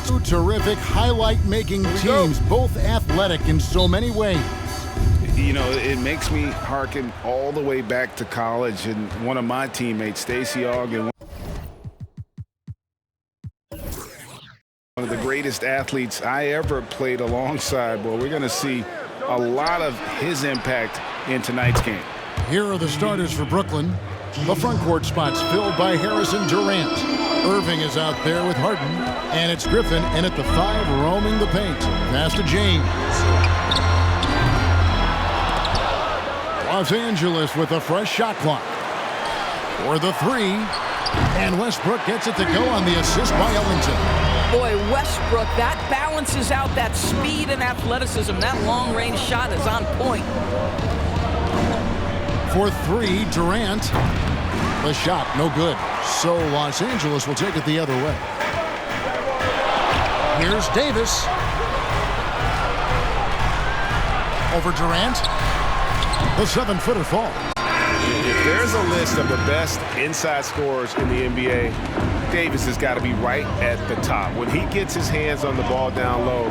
Two terrific highlight-making teams, both athletic in so many ways. You know, it makes me hearken all the way back to college, and one of my teammates, Stacey Ogden, one of the greatest athletes I ever played alongside. Well, we're going to see a lot of his impact in tonight's game. Here are the starters for Brooklyn. The front court spots filled by Harrison Durant. Irving is out there with Harden, and it's Griffin in at the 5, roaming the paint. Pass to James. Los Angeles with a fresh shot clock. For the 3, and Westbrook gets it to go on the assist by Ellington. Boy, Westbrook, that balances out that speed and athleticism. That long-range shot is on point. For 3, Durant. The shot, no good. So Los Angeles will take it the other way. Here's Davis. Over Durant. The 7-footer falls. If there's a list of the best inside scorers in the NBA, Davis has got to be right at the top. When he gets his hands on the ball down low,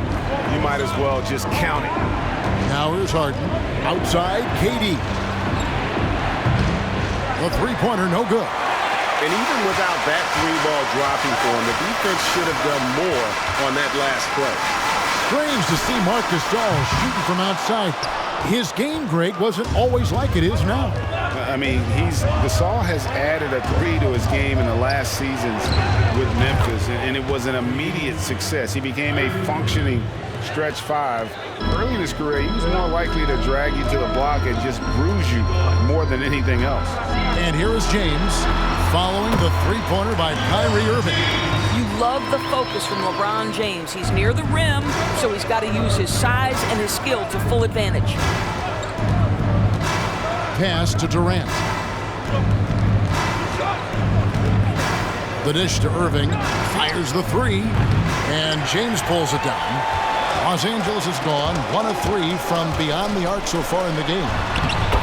you might as well just count it. Now here's Harden. Outside, KD. The three-pointer, no good. And even without that 3-ball dropping for him, the defense should have done more on that last play. Strange to see Marc Gasol shooting from outside. His game, Greg, wasn't always like it is now. I mean, Gasol has added a 3 to his game in the last seasons with Memphis, and it was an immediate success. He became a functioning stretch 5. Early in his career, he was more likely to drag you to the block and just bruise you more than anything else. And here is James following the three-pointer by Kyrie Irving. You love the focus from LeBron James. He's near the rim, so he's got to use his size and his skill to full advantage. Pass to Durant. The dish to Irving. Fires the 3, and James pulls it down. Los Angeles is gone 1 of 3 from beyond the arc so far in the game.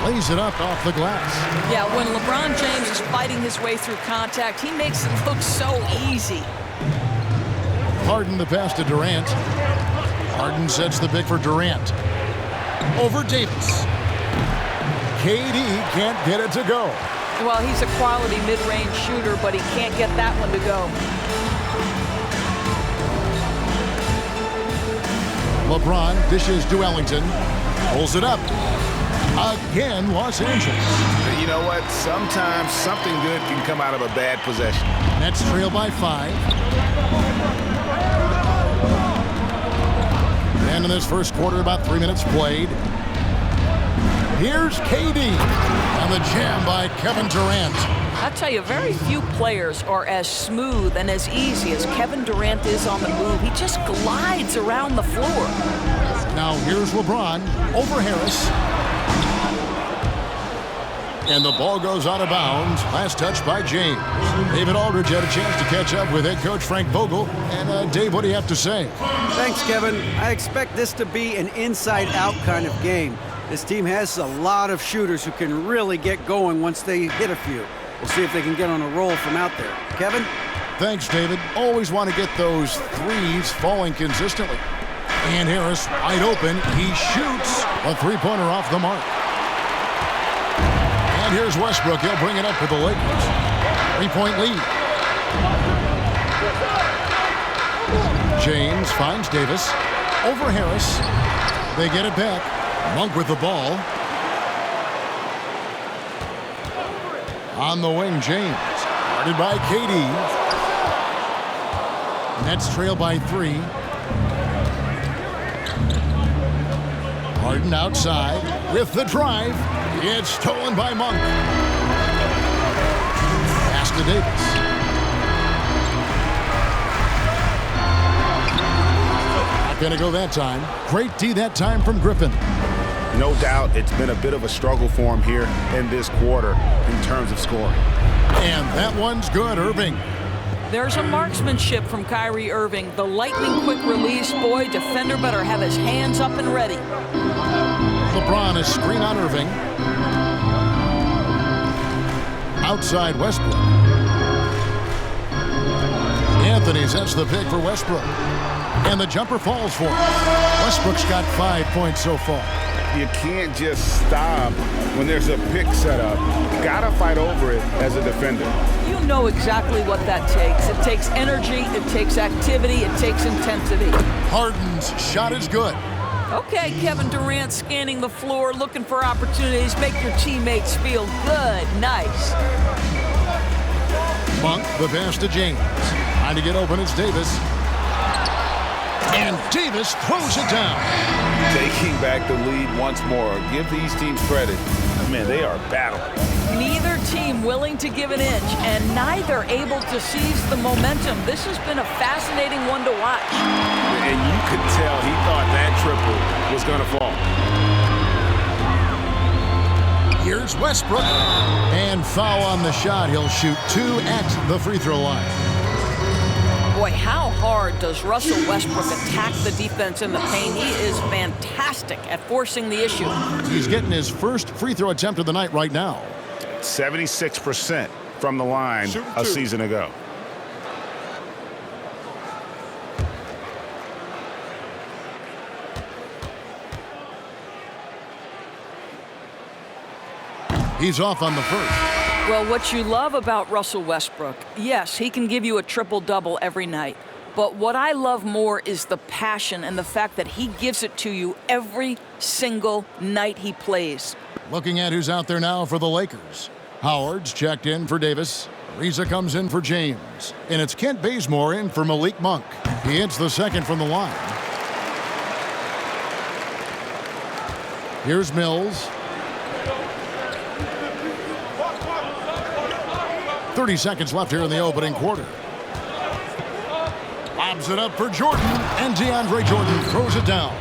Lays it up off the glass. Yeah, when LeBron James is fighting his way through contact, he makes it look so easy. Harden the pass to Durant. Harden sets the pick for Durant. Over Davis. KD can't get it to go. Well, he's a quality mid-range shooter, but he can't get that one to go. LeBron dishes to Ellington. Pulls it up. Again, Los Angeles. You know what? Sometimes something good can come out of a bad possession. Nets trail by 5. And in this first quarter, about 3 minutes played. Here's KD. And the jam by Kevin Durant. I tell you, very few players are as smooth and as easy as Kevin Durant is on the move. He just glides around the floor. Now here's LeBron over Harris. And the ball goes out of bounds. Last touch by James. David Aldridge had a chance to catch up with head coach Frank Vogel. And Dave, what do you have to say? Thanks, Kevin. I expect this to be an inside-out kind of game. This team has a lot of shooters who can really get going once they hit a few. We'll see if they can get on a roll from out there. Kevin? Thanks, David. Always want to get those threes falling consistently. And Harris wide open. He shoots a three-pointer off the mark. And here's Westbrook. He'll bring it up for the Lakers. 3-point lead. James finds Davis. Over Harris. They get it back. Monk with the ball. On the wing, James. Guarded by KD. Nets trail by 3. Harden outside with the drive. It's stolen by Monk. Pass to Davis. Not going to go that time. Great D that time from Griffin. No doubt it's been a bit of a struggle for him here in this quarter in terms of scoring. And that one's good, Irving. There's a marksmanship from Kyrie Irving. The lightning quick release. Boy, defender better have his hands up and ready. LeBron is screen on Irving. Outside Westbrook. Anthony sets the pick for Westbrook. And the jumper falls for him. Westbrook's got 5 points so far. You can't just stop when there's a pick set up. Gotta fight over it as a defender. You know exactly what that takes. It takes energy, it takes activity, it takes intensity. Harden's shot is good. Okay, Kevin Durant scanning the floor, looking for opportunities. Make your teammates feel good. Nice. Monk, the pass to James. Trying to get open, it's Davis. And Davis throws it down. Taking back the lead once more. Give these teams credit. Man, they are battling. Neither team willing to give an inch, and neither able to seize the momentum. This has been a fascinating one to watch. And you could tell he thought that triple was going to fall. Here's Westbrook. And foul on the shot. He'll shoot 2 at the free throw line. Boy, how hard does Russell Westbrook attack the defense in the paint? He is fantastic at forcing the issue. He's getting his first free throw attempt of the night right now. 76% from the line a season ago. He's off on the first. Well, what you love about Russell Westbrook, yes, he can give you a triple-double every night. But what I love more is the passion and the fact that he gives it to you every single night he plays. Looking at who's out there now for the Lakers. Howard's checked in for Davis. Ariza comes in for James. And it's Kent Bazemore in for Malik Monk. He hits the second from the line. Here's Mills. 30 seconds left here in the opening quarter. Lobs it up for Jordan, and DeAndre Jordan throws it down.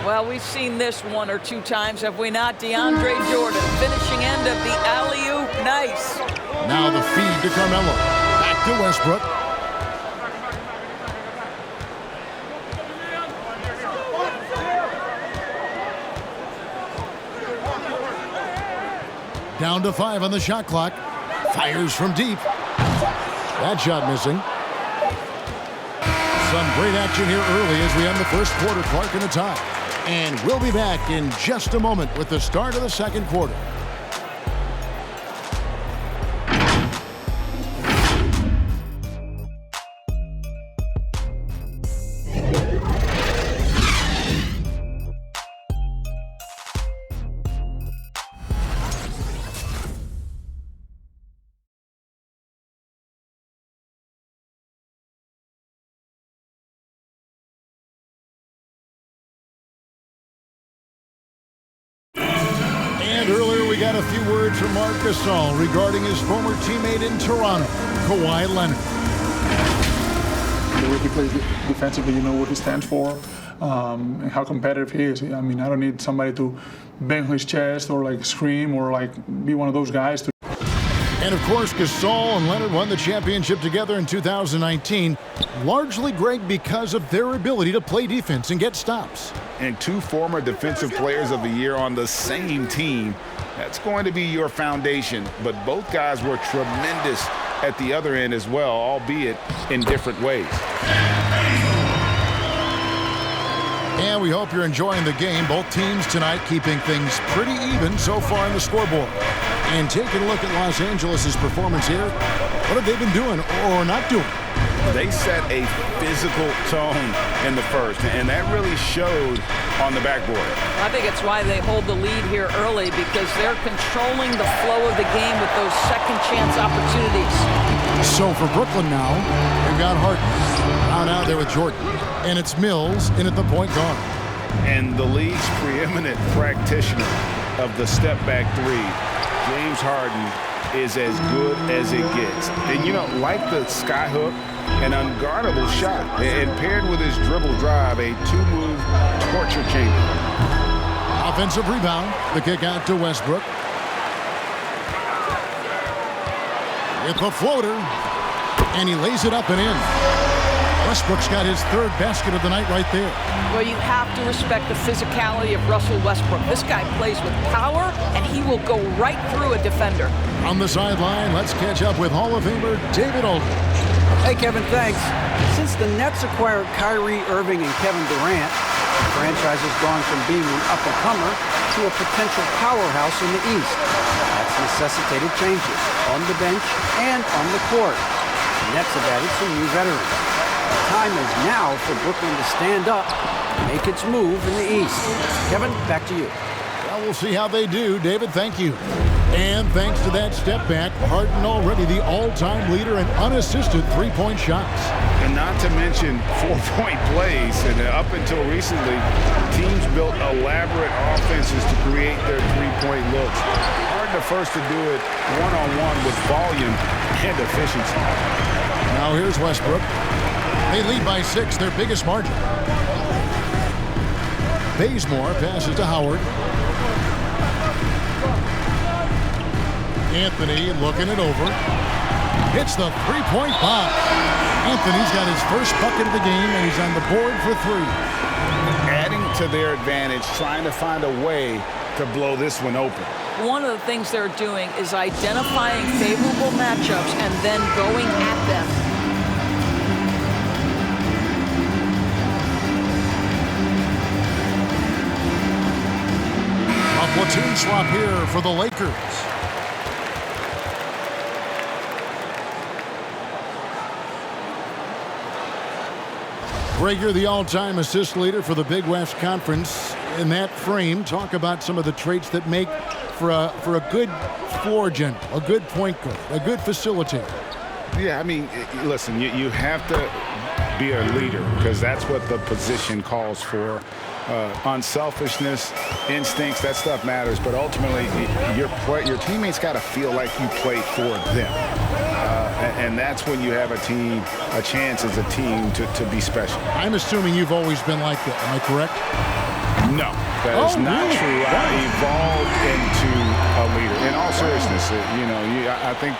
Well, we've seen this 1 or 2 times, have we not? DeAndre Jordan, finishing end of the alley-oop. Nice. Now the feed to Carmelo. Back to Westbrook. Down to 5 on the shot clock. Fires from deep. That shot missing. Some great action here early as we end the first quarter. Clark in a tie. And we'll be back in just a moment with the start of the second quarter. We got a few words from Marc Gasol regarding his former teammate in Toronto, Kawhi Leonard. The way he plays defensively, you know what he stands for, and how competitive he is. I mean, I don't need somebody to bang his chest or like scream or like be one of those guys to. And of course, Gasol and Leonard won the championship together in 2019, largely, Greg, because of their ability to play defense and get stops. And 2 former Defensive Players of the Year on the same team. That's going to be your foundation. But both guys were tremendous at the other end as well, albeit in different ways. And we hope you're enjoying the game. Both teams tonight keeping things pretty even so far on the scoreboard. And taking a look at Los Angeles' performance here, what have they been doing or not doing? They set a physical tone in the first, and that really showed on the backboard. I think it's why they hold the lead here early, because they're controlling the flow of the game with those second chance opportunities. So for Brooklyn now, they've got Harden out there with Jordan, and it's Mills in at the point guard. And the league's preeminent practitioner of the step-back 3, James Harden, is as good as it gets. And, you know, like the skyhook, an unguardable shot, and paired with his dribble drive, a 2-move torture chamber. Offensive rebound, the kick out to Westbrook. With the floater, and he lays it up and in. Westbrook's got his 3rd basket of the night right there. Well, you have to respect the physicality of Russell Westbrook. This guy plays with power, and he will go right through a defender. On the sideline, let's catch up with Hall of Famer David Aldridge. Hey, Kevin, thanks. Since the Nets acquired Kyrie Irving and Kevin Durant, the franchise has gone from being an up-and-comer to a potential powerhouse in the East. That's necessitated changes on the bench and on the court. The Nets have added some new veterans. The time is now for Brooklyn to stand up and make its move in the East. Kevin, back to you. Well, we'll see how they do. David, thank you. And thanks to that step back, Harden already the all-time leader in unassisted three-point shots. And not to mention 4-point plays. And up until recently, teams built elaborate offenses to create their three-point looks. Hard the first to do it one-on-one with volume and efficiency. Now here's Westbrook. They lead by 6, their biggest margin. Bazemore passes to Howard. Anthony looking it over. Hits the three-point bomb. Anthony's got his first bucket of the game, and he's on the board for 3. Adding to their advantage, trying to find a way to blow this one open. One of the things they're doing is identifying favorable matchups and then going at them. A platoon swap here for the Lakers. Greg, you're the all-time assist leader for the Big West Conference. In that frame, talk about some of the traits that make for a good floor general, a good point guard, a good facilitator. Yeah, I mean, listen, you have to be a leader because that's what the position calls for. Unselfishness, instincts, that stuff matters. But ultimately, your teammates got to feel like you play for them. And that's when you have a chance as a team to be special. I'm assuming you've always been like that. Am I correct? No, that is not really? true. I evolved into a leader. In all seriousness, I think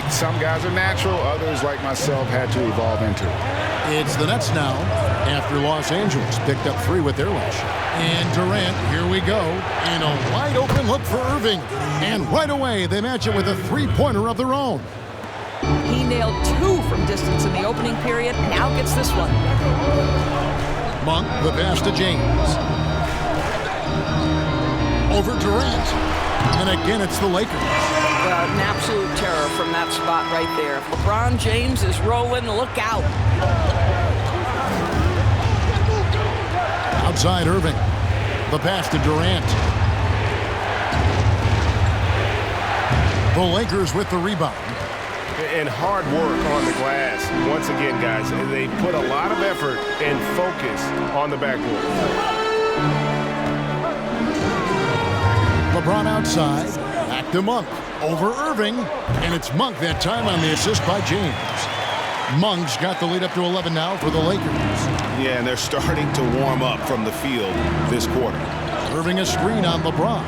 some guys are natural. Others, like myself, had to evolve into it. It's the Nets now after Los Angeles picked up 3 with their last shot. And Durant, here we go, in a wide open look for Irving. And right away, they match it with a three-pointer of their own. He nailed 2 from distance in the opening period. Now gets this one. Monk, the pass to James. Over Durant. And again, it's the Lakers. An absolute terror from that spot right there. If LeBron James is rolling, look out. Outside Irving. The pass to Durant. The Lakers with the rebound. And hard work on the glass. Once again, guys, they put a lot of effort and focus on the backboard. LeBron outside. Back to Monk. Over Irving. And it's Monk that time on the assist by James. Monk's got the lead up to 11 now for the Lakers. Yeah, and they're starting to warm up from the field this quarter. Irving a screen on LeBron.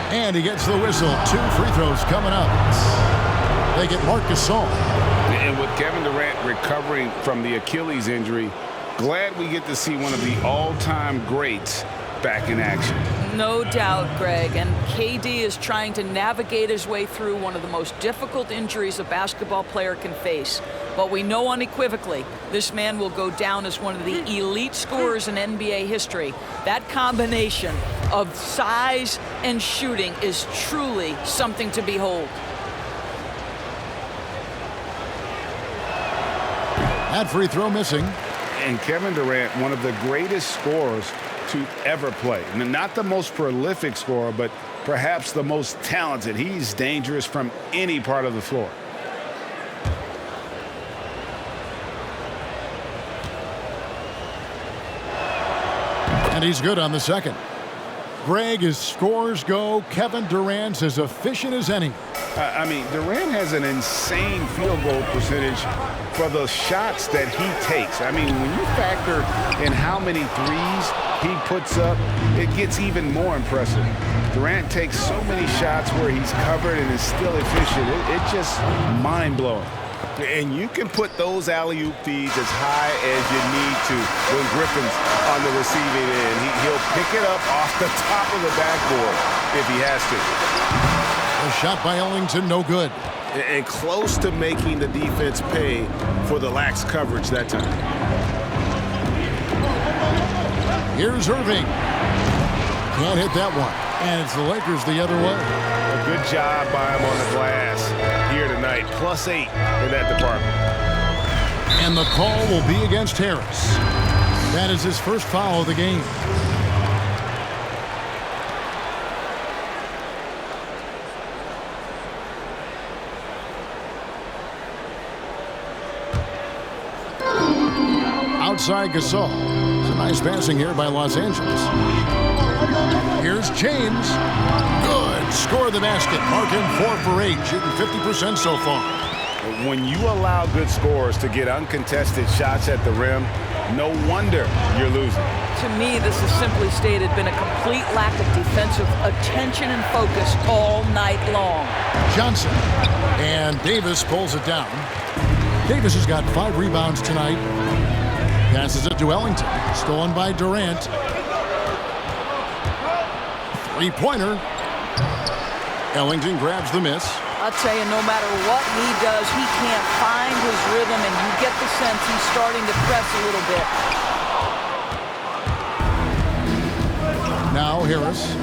And he gets the whistle. 2 free throws coming up. They get Marc Gasol. And with Kevin Durant recovering from the Achilles injury, glad we get to see one of the all-time greats back in action. No doubt, Greg. And KD is trying to navigate his way through one of the most difficult injuries a basketball player can face. But we know unequivocally this man will go down as one of the elite scorers in NBA history. That combination of size and shooting is truly something to behold. That free throw missing. And Kevin Durant, one of the greatest scorers to ever play. And not the most prolific scorer, but perhaps the most talented. He's dangerous from any part of the floor. And he's good on the second. Greg, as scores go, Kevin Durant's as efficient as any. I mean, Durant has an insane field goal percentage for the shots that he takes. I mean, when you factor in how many threes he puts up, it gets even more impressive. Durant takes so many shots where he's covered and is still efficient. It's just mind-blowing. And you can put those alley-oop feeds as high as you need to when Griffin's on the receiving end. He'll pick it up off the top of the backboard if he has to. A shot by Ellington, no good. and close to making the defense pay for the lax coverage that time. Here's Irving. Can't hit that one. And it's the Lakers the other way. A good job by him on the glass here tonight. +8 in that department. And the call will be against Harris. That is his first foul of the game. Outside Gasol. It's a nice passing here by Los Angeles. Here's James. Good. Score the basket. Mark him 4 for 8, shooting 50% so far. When you allow good scorers to get uncontested shots at the rim, no wonder you're losing. To me, this has simply stated been a complete lack of defensive attention and focus all night long. Johnson. And Davis pulls it down. Davis has got 5 rebounds tonight. Passes it to Ellington. Stolen by Durant. Three-pointer. Ellington grabs the miss. I'll tell you, no matter what he does, he can't find his rhythm, and you get the sense he's starting to press a little bit. Now Harris.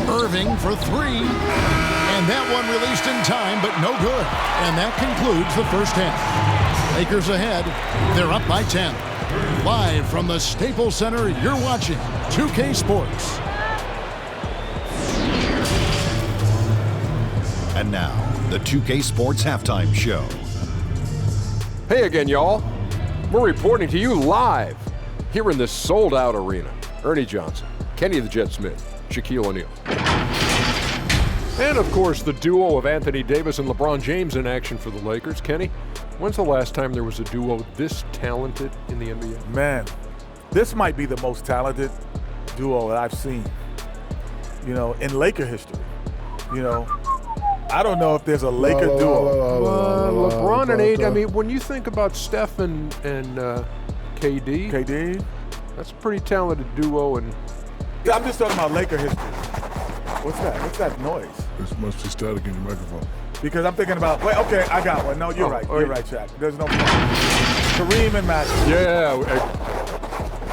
Irving for 3. And that one released in time, but no good. And that concludes the first half. Lakers ahead. They're up by 10. Live from the Staples Center, you're watching 2K Sports. And now, the 2K Sports Halftime Show. Hey again, y'all. We're reporting to you live here in this sold-out arena. Ernie Johnson, Kenny the Jet Smith, Shaquille O'Neal. And, of course, the duo of Anthony Davis and LeBron James in action for the Lakers. Kenny, when's the last time there was a duo this talented in the NBA? Man, this might be the most talented duo that I've seen, in Laker history. I don't know if there's a Laker duo. LeBron and AD, I mean, when you think about Steph and KD, that's a pretty talented duo. And I'm just talking about Laker history. What's that? What's that noise? This must be static in your microphone. Because I'm thinking about, okay, I got one. No, you're right. You're right, Shaq. There's no Kareem and Magic. Yeah.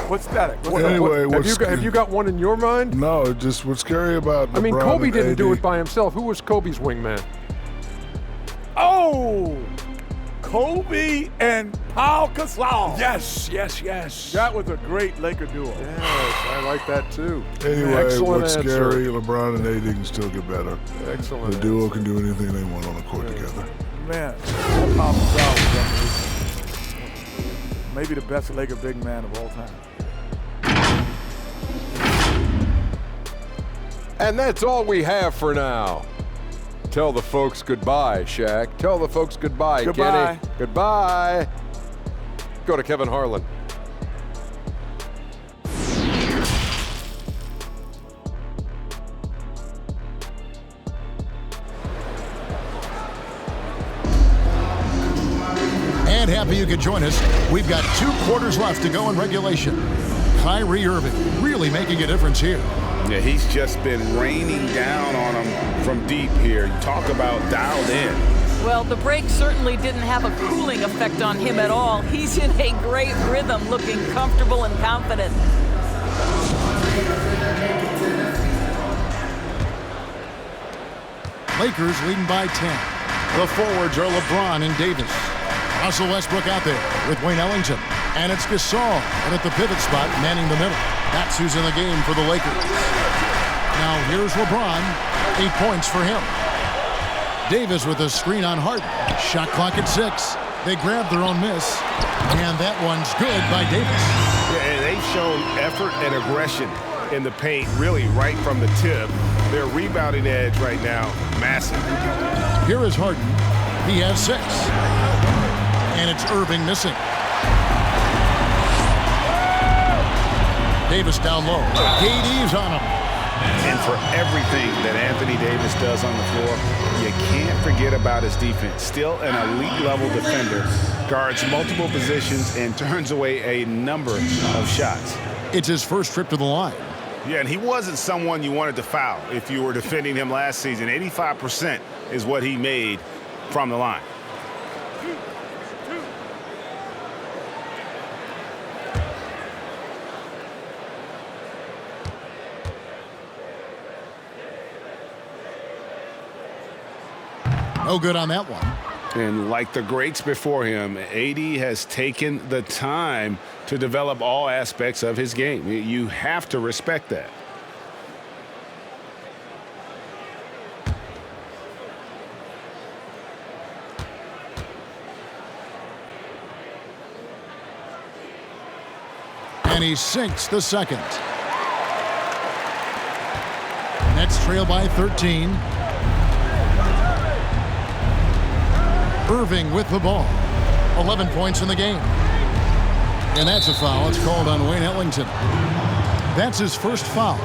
What's static? Anyway, have you got one in your mind? No, just what's scary about LeBron, I mean, Kobe didn't AD. do it by himself. Who was Kobe's wingman? Oh, Kobe and Paul Gasol. Yes. That was a great Laker duo. Yes, I like that too. Anyway, Excellent what's answer. scary, LeBron and AD can still get better. Excellent. The duo can do anything they want on the court together. Man, that Paul Gasol was unbelievable. Maybe the best Laker big man of all time. And that's all we have for now. Tell the folks goodbye, Shaq. Tell the folks goodbye, Goodbye. Kenny. Goodbye. Go to Kevin Harlan. And happy you could join us. We've got 2 quarters left to go in regulation. Kyrie Irving really making a difference here. Yeah, he's just been raining down on him from deep here. Talk about dialed in. Well, the break certainly didn't have a cooling effect on him at all. He's in a great rhythm, looking comfortable and confident. Lakers leading by 10. The forwards are LeBron and Davis. Russell Westbrook out there with Wayne Ellington. And it's Gasol, and at the pivot spot, manning the middle. That's who's in the game for the Lakers. Now here's LeBron. 8 points for him. Davis with a screen on Harden. Shot clock at 6. They grab their own miss. And that one's good by Davis. Yeah, and they've shown effort and aggression in the paint, really right from the tip. Their rebounding edge right now, massive. Here is Harden. He has 6. And it's Irving missing. Davis down low. KD's on him. And for everything that Anthony Davis does on the floor, you can't forget about his defense. Still an elite level defender, guards multiple positions and turns away a number of shots. It's his first trip to the line. Yeah, and he wasn't someone you wanted to foul if you were defending him last season. 85% is what he made from the line. No good on that one. And like the greats before him, AD has taken the time to develop all aspects of his game. You have to respect that. And he sinks the second. Nets trail by 13. Irving with the ball. 11 points in the game. And that's a foul. It's called on Wayne Ellington. That's his first foul.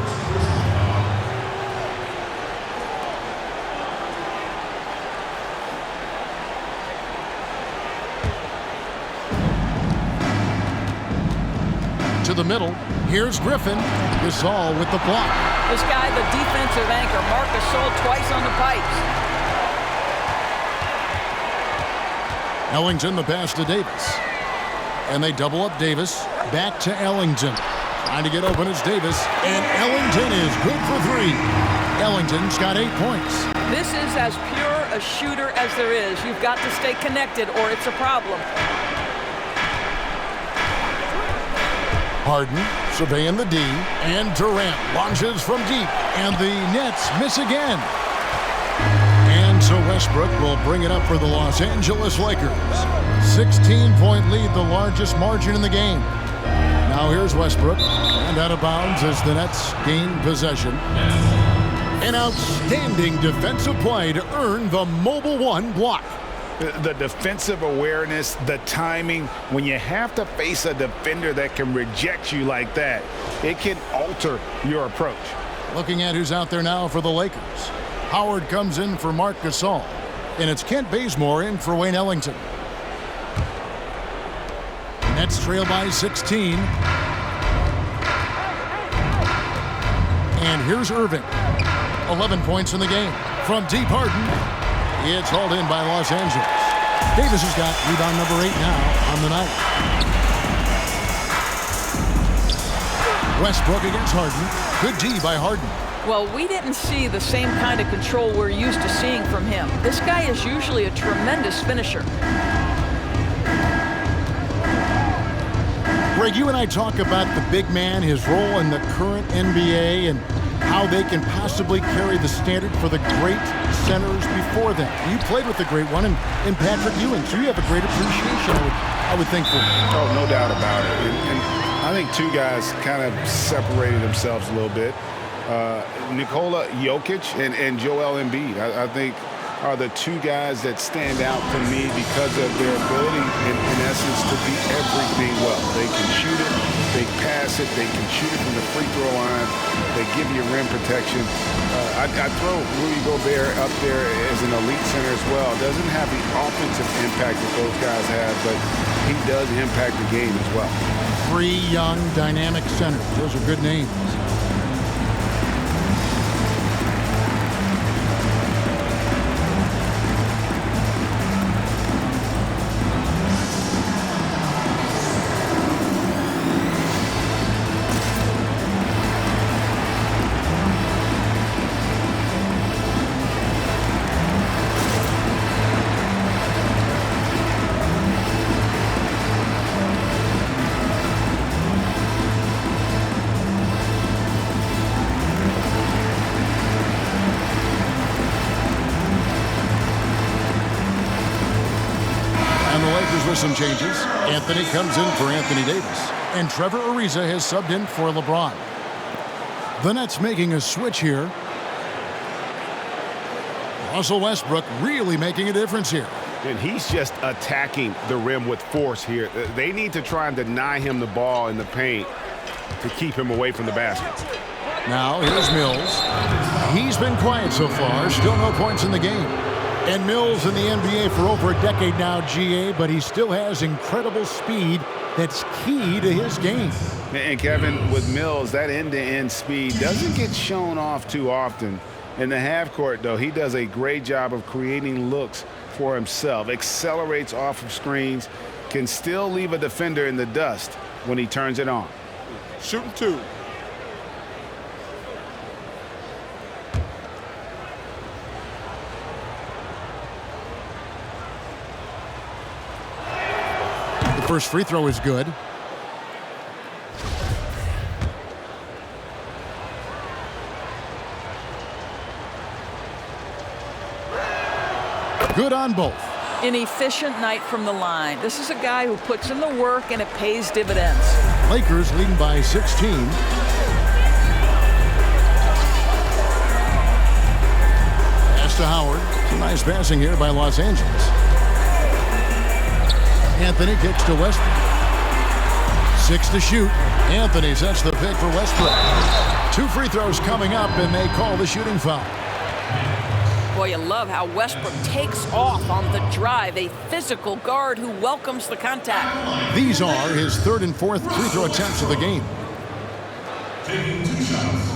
To the middle. Here's Griffin. Gasol with the block. This guy, the defensive anchor, Marc Gasol, twice on the pipes. Ellington the pass to Davis. And they double up Davis. Back to Ellington. Trying to get open is Davis. And Ellington is good for 3. Ellington's got 8 points. This is as pure a shooter as there is. You've got to stay connected or it's a problem. Harden surveying the D. And Durant launches from deep. And the Nets miss again. And so Westbrook will bring it up for the Los Angeles Lakers. 16-point lead, the largest margin in the game. Now here's Westbrook. And out of bounds as the Nets gain possession. An outstanding defensive play to earn the Mobile One block. The defensive awareness, the timing, when you have to face a defender that can reject you like that, it can alter your approach. Looking at who's out there now for the Lakers. Howard comes in for Marc Gasol. And it's Kent Bazemore in for Wayne Ellington. Nets trail by 16. And here's Irving. 11 points in the game. From deep, Harden. It's hauled in by Los Angeles. Davis has got rebound number 8 now on the night. Westbrook against Harden. Good D by Harden. Well, we didn't see the same kind of control we're used to seeing from him. This guy is usually a tremendous finisher. Greg, you and I talk about the big man, his role in the current NBA, and how they can possibly carry the standard for the great centers before them. You played with the great one in Patrick Ewing, so you have a great appreciation, I would think, for him. Oh, no doubt about it. And I think two guys kind of separated themselves a little bit. Nikola Jokic and Joel Embiid, I think, are the two guys that stand out for me because of their ability, in essence, to be everything well. They can shoot it, they pass it, they can shoot it from the free throw line, they give you rim protection. I'd throw Rudy Gobert up there as an elite center as well. Doesn't have the offensive impact that those guys have, but he does impact the game as well. 3 young, dynamic centers. Those are good names. Some changes. Anthony comes in for Anthony Davis. And Trevor Ariza has subbed in for LeBron. The Nets making a switch here. Russell Westbrook really making a difference here. And he's just attacking the rim with force here. They need to try and deny him the ball in the paint to keep him away from the basket. Now here's Mills. He's been quiet so far. Still no points in the game. And Mills in the NBA for over a decade now, GA, but he still has incredible speed that's key to his game. And Kevin, with Mills, that end-to-end speed doesn't get shown off too often. In the half court, though, he does a great job of creating looks for himself, accelerates off of screens, can still leave a defender in the dust when he turns it on. Shooting 2. The first free throw is good. Good on both. An efficient night from the line. This is a guy who puts in the work and it pays dividends. Lakers leading by 16. Pass to Howard. Some nice passing here by Los Angeles. Anthony kicks to Westbrook. 6 to shoot. Anthony sets the pick for Westbrook. 2 free throws coming up, and they call the shooting foul. Boy, you love how Westbrook takes off on the drive. A physical guard who welcomes the contact. These are his 3rd and 4th free throw attempts of the game. Taking 2 shots.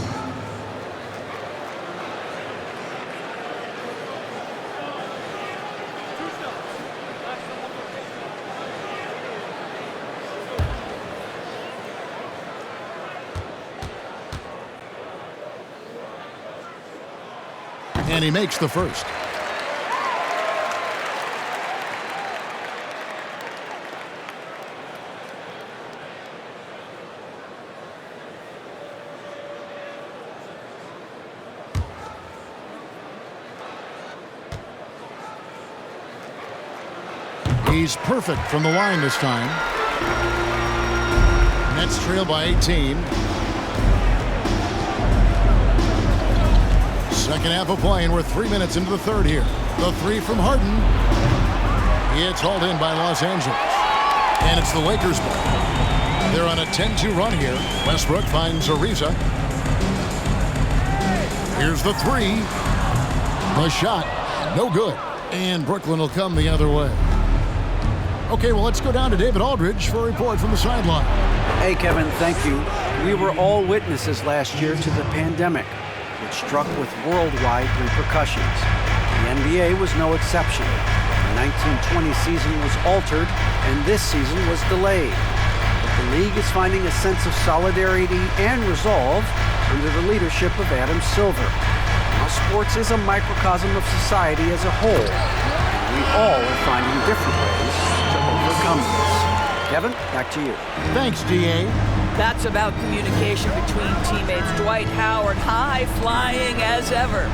And he makes the first. He's perfect from the line this time. Nets trail by 18. Second half of play, and we're 3 minutes into the third here. The 3 from Harden. It's hauled in by Los Angeles. And it's the Lakers' ball. They're on a 10-2 run here. Westbrook finds Ariza. Here's the 3. The shot. No good. And Brooklyn will come the other way. Okay, well, let's go down to David Aldridge for a report from the sideline. Hey, Kevin, thank you. We were all witnesses last year to the pandemic, which struck with worldwide repercussions. The NBA was no exception. The 1920 season was altered, and this season was delayed. But the league is finding a sense of solidarity and resolve under the leadership of Adam Silver. Now, sports is a microcosm of society as a whole, and we all are finding different ways to overcome this. Kevin, back to you. Thanks, D.A. That's about communication between teammates. Dwight Howard, high flying as ever.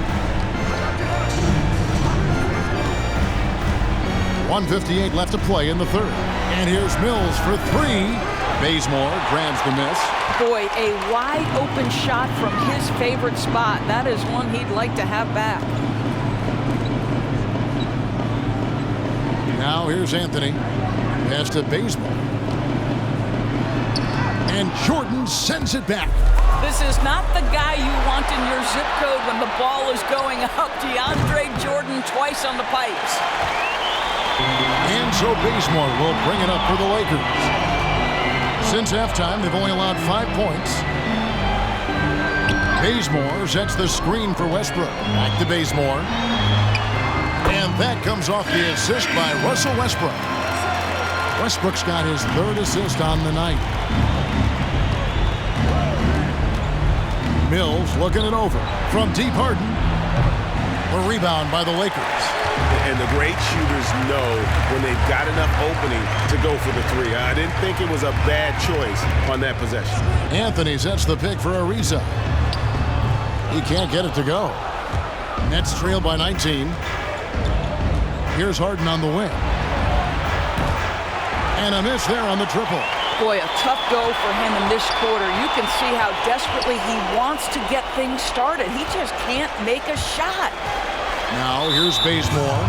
1:58 left to play in the third. And here's Mills for 3. Bazemore grabs the miss. Boy, a wide open shot from his favorite spot. That is one he'd like to have back. Now here's Anthony. Pass to Bazemore. And Jordan sends it back. This is not the guy you want in your zip code when the ball is going up. DeAndre Jordan twice on the pipes. And so Bazemore will bring it up for the Lakers. Since halftime, they've only allowed 5 points. Bazemore sets the screen for Westbrook. Back to Bazemore. And that comes off the assist by Russell Westbrook. Westbrook's got his 3rd assist on the night. Mills looking it over from deep. Harden. A rebound by the Lakers. And the great shooters know when they've got enough opening to go for the 3. I didn't think it was a bad choice on that possession. Anthony sets the pick for Ariza. He can't get it to go. Nets trail by 19. Here's Harden on the wing. And a miss there on the triple. Boy, a tough go for him in this quarter. You can see how desperately he wants to get things started. He just can't make a shot. Now here's Bazemore.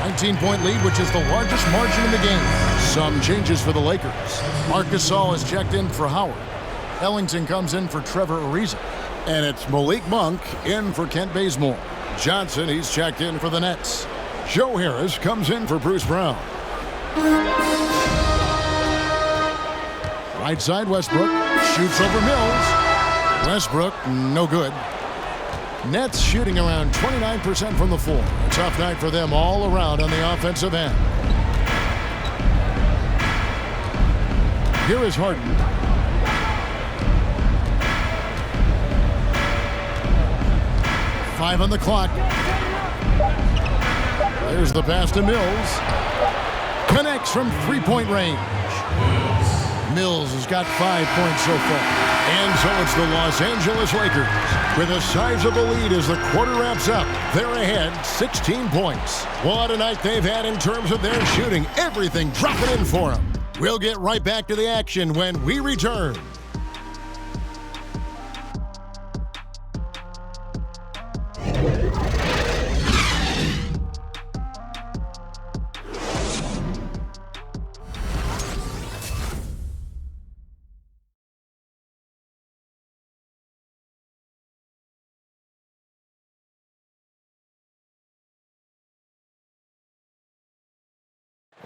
19-point lead, which is the largest margin in the game. Some changes for the Lakers. Marc Gasol is checked in for Howard. Ellington comes in for Trevor Ariza. And it's Malik Monk in for Kent Bazemore. Johnson, he's checked in for the Nets. Joe Harris comes in for Bruce Brown. Right side, Westbrook shoots over Mills. Westbrook, no good. Nets shooting around 29% from the floor. A tough night for them all around on the offensive end. Here is Harden. Five on the clock. There's the pass to Mills. Connects from three-point range. Mills has got 5 points so far. And so it's the Los Angeles Lakers with a sizable lead as the quarter wraps up. They're ahead 16 points. What a night they've had in terms of their shooting. Everything dropping in for them. We'll get right back to the action when we return.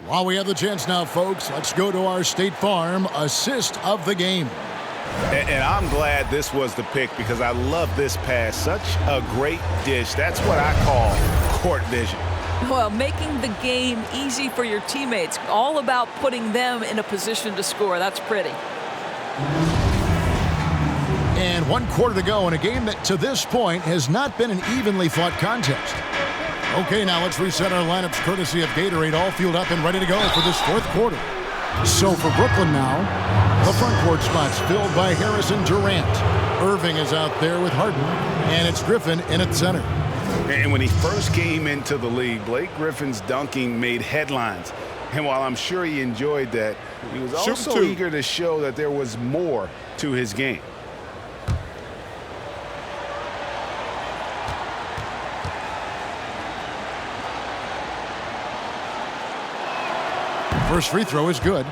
While we have the chance now, folks, let's go to our State Farm assist of the game. And I'm glad this was the pick because I love this pass. Such a great dish. That's what I call court vision. Well, making the game easy for your teammates. All about putting them in a position to score. That's pretty. And 1 quarter to go in a game that to this point has not been an evenly fought contest. Okay, now let's reset our lineups courtesy of Gatorade, all fueled up and ready to go for this 4th quarter. So for Brooklyn now, the front court spots filled by Harris and Durant. Irving is out there with Harden, and it's Griffin in at center. And when he first came into the league, Blake Griffin's dunking made headlines. And while I'm sure he enjoyed that, he was also eager to show that there was more to his game. First free throw is good.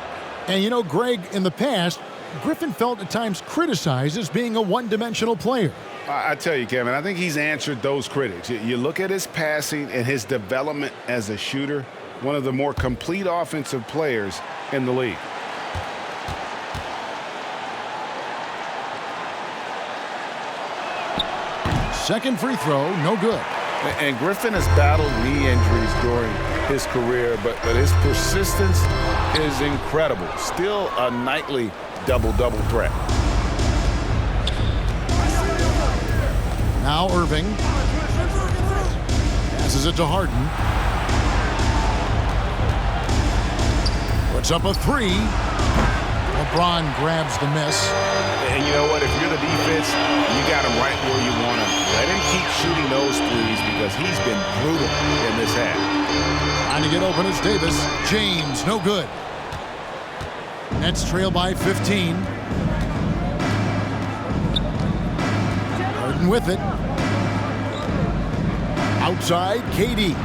And you know, Greg, in the past, Griffin felt at times criticized as being a one-dimensional player. I tell you, Kevin, I think he's answered those critics. You look at his passing and his development as a shooter, one of the more complete offensive players in the league. Second free throw, no good. And Griffin has battled knee injuries during his career, but his persistence is incredible. Still a nightly double-double threat. Now Irving. Passes it to Harden. Puts up a three. LeBron grabs the miss. And you know what? If you're the defense, you got him right where you want him. Let him keep shooting those threes because he's been brutal in this half. Trying to get open is Davis. James, no good. Nets trail by 15. Harden with it. Outside, KD.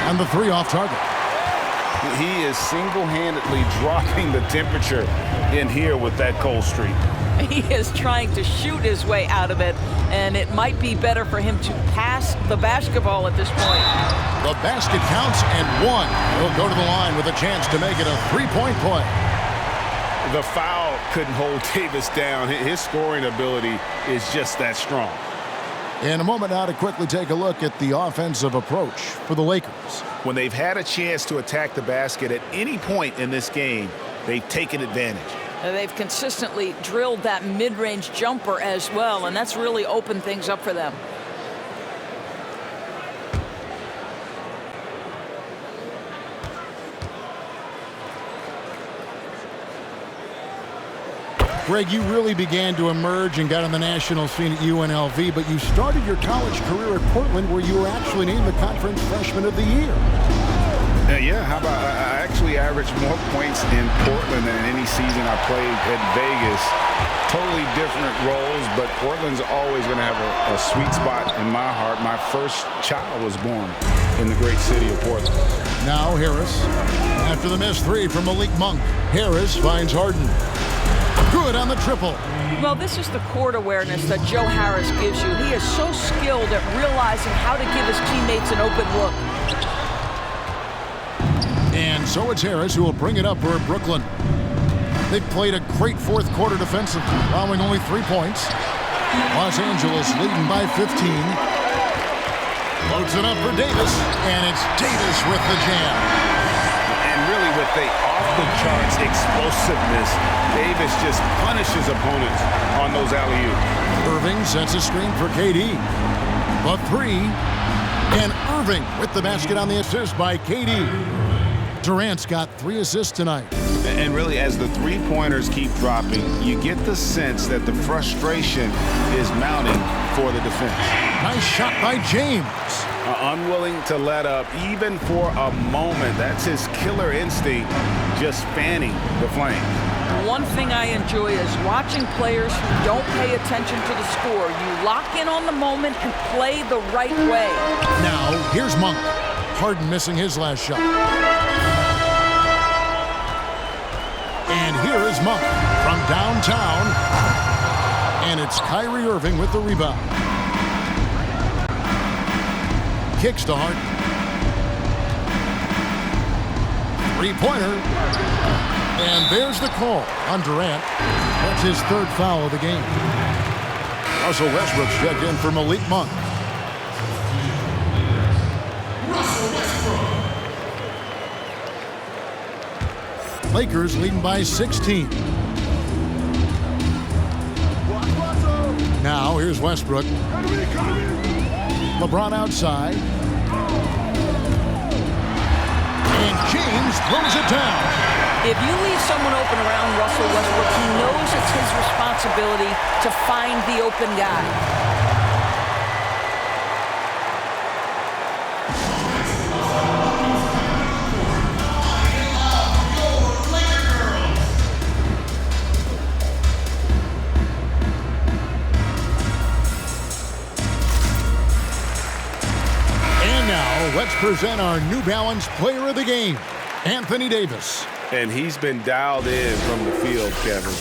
And the three off target. He is single-handedly dropping the temperature in here with that cold streak. He is trying to shoot his way out of it, and it might be better for him to pass the basketball at this point. The basket counts and one. He'll go to the line with a chance to make it a three-point play. The foul couldn't hold Davis down. His scoring ability is just that strong. In a moment now to quickly take a look at the offensive approach for the Lakers. When they've had a chance to attack the basket at any point in this game, they've taken advantage. They've consistently drilled that mid-range jumper as well, and that's really opened things up for them. Greg, you really began to emerge and got on the national scene at UNLV, but you started your college career at Portland where you were actually named the Conference Freshman of the Year. Yeah, how about I actually averaged more points in Portland than any season I played at Vegas. Totally different roles, but Portland's always going to have a sweet spot in my heart. My first child was born in the great city of Portland. Now Harris. After the missed three from Malik Monk, Harris finds Harden. Good on the triple. Well, this is the court awareness that Joe Harris gives you. He is so skilled at realizing how to give his teammates an open look. And so it's Harris who will bring it up for Brooklyn. They've played a great fourth quarter defensively, allowing only 3 points. Los Angeles leading by 15. Loads it up for Davis, and it's Davis with the jam. And really with the off-the-charts explosiveness, Davis just punishes opponents on those alley-oops. Irving sets a screen for KD. The three, and Irving with the basket on the assist by KD. Durant's got 3 assists tonight. And really, as the three-pointers keep dropping, you get the sense that the frustration is mounting for the defense. Nice shot by James. Unwilling to let up even for a moment. That's his killer instinct, just fanning the flames. One thing I enjoy is watching players who don't pay attention to the score. You lock in on the moment and play the right way. Now, here's Monk. Harden missing his last shot. And here is Monk from downtown. And it's Kyrie Irving with the rebound. Kicks to Harden. Three-pointer. And there's the call on Durant. That's his 3rd foul of the game. Russell Westbrook's checked in for Malik Monk. Lakers leading by 16. Now here's Westbrook. LeBron outside. And James throws it down. If you leave someone open around Russell Westbrook, he knows it's his responsibility to find the open guy. And now let's present our New Balance Player of the Game, Anthony Davis. And he's been dialed in from the field, Kevin.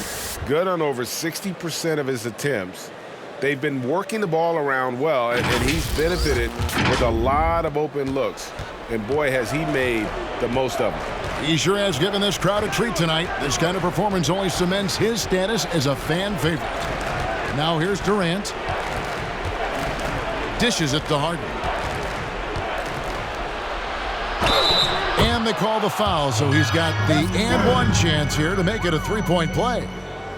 Good on over 60% of his attempts. They've been working the ball around well, and he's benefited with a lot of open looks. And boy, has he made the most of them. He sure has given this crowd a treat tonight. This kind of performance only cements his status as a fan favorite. Now here's Durant. Dishes it to Harden. And they call the foul, so he's got the and one chance here to make it a three-point play.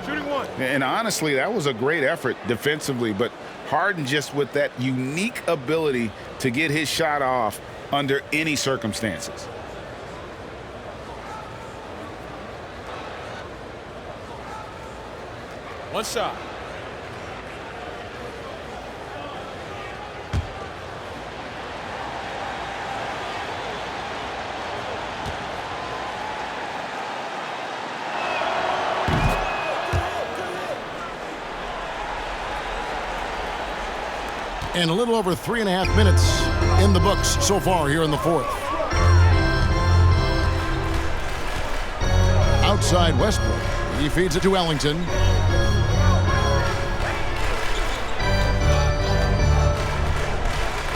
Shooting one. And honestly, that was a great effort defensively, but Harden just with that unique ability to get his shot off under any circumstances. One shot. And a little over 3.5 minutes in the books so far here in the fourth. Outside Westbrook. He feeds it to Ellington.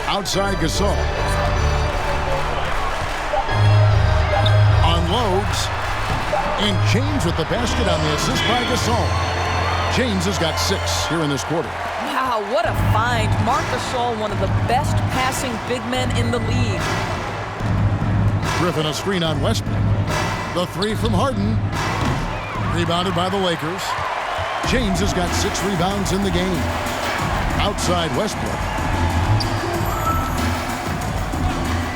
Outside Gasol. Unloads. And James with the basket on the assist by Gasol. James has got 6 here in this quarter. Wow, what a find. Marc Gasol, one of the best passing big men in the league. Griffin a screen on Westbrook. The three from Harden. Rebounded by the Lakers. James has got 6 rebounds in the game. Outside Westbrook.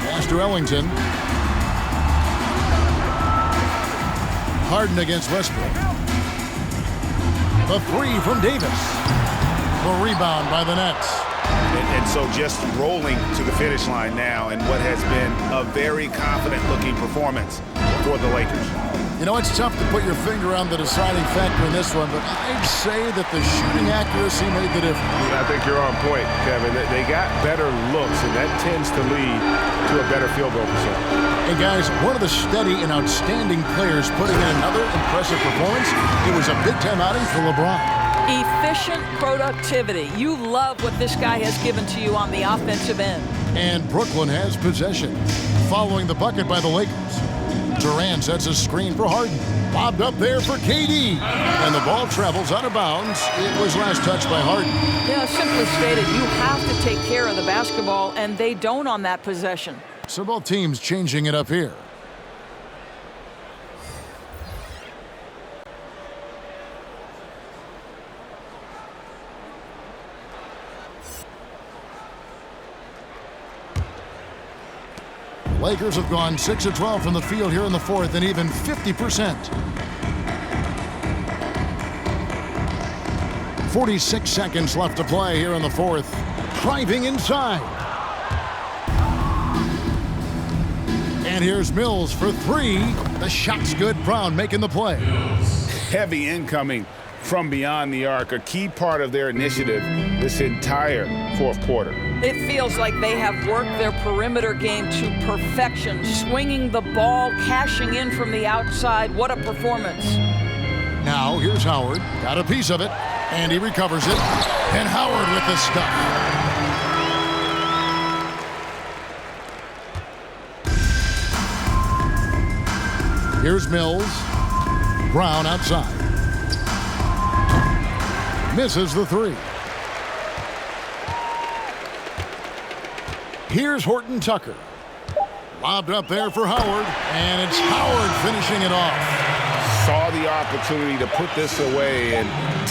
Pass to Ellington. Harden against Westbrook. The three from Davis. The rebound by the Nets. And so just rolling to the finish line now in what has been a very confident-looking performance for the Lakers. You know, it's tough to put your finger on the deciding factor in this one, but I'd say that the shooting accuracy made the difference. I think you're on point, Kevin. They got better looks, and that tends to lead to a better field goal percentage. And guys, one of the steady and outstanding players putting in another impressive performance. It was a big-time outing for LeBron. Efficient productivity. You love what this guy has given to you on the offensive end. And Brooklyn has possession. Following the bucket by the Lakers. Durant sets a screen for Harden. Lobbed up there for KD. And the ball travels out of bounds. It was last touched by Harden. Yeah, simply stated, you have to take care of the basketball, and they don't on that possession. So both teams changing it up here. Lakers have gone 6 of 12 from the field here in the fourth, and even 50%. 46 seconds left to play here in the fourth. Driving inside. And here's Mills for three. The shot's good. Brown making the play. Heavy incoming from beyond the arc, a key part of their initiative this entire fourth quarter. It feels like they have worked their perimeter game to perfection, swinging the ball, cashing in from the outside. What a performance. Now here's Howard. Got a piece of it, and he recovers it. And Howard with the stuff. Here's Mills. Brown outside. Misses the three. Here's Horton Tucker. Lobbed up there for Howard, and it's Howard finishing it off. Saw the opportunity to put this away and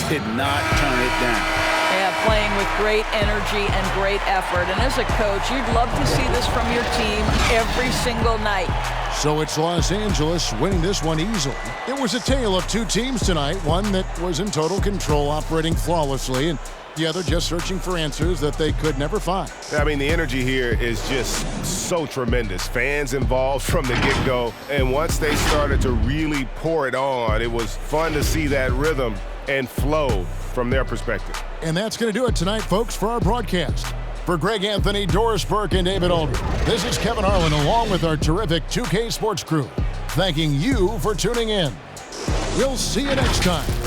did not turn it down. Yeah, playing with great energy and great effort. And as a coach, you'd love to see this from your team every single night. So it's Los Angeles winning this one easily. It was a tale of two teams tonight, one that was in total control, operating flawlessly, and the other just searching for answers that they could never find. I mean, the energy here is just so tremendous. Fans involved from the get-go, and once they started to really pour it on, it was fun to see that rhythm and flow from their perspective. And that's going to do it tonight, folks, for our broadcast. For Greg Anthony, Doris Burke, and David Aldridge, this is Kevin Harlan along with our terrific 2K Sports crew, thanking you for tuning in. We'll see you next time.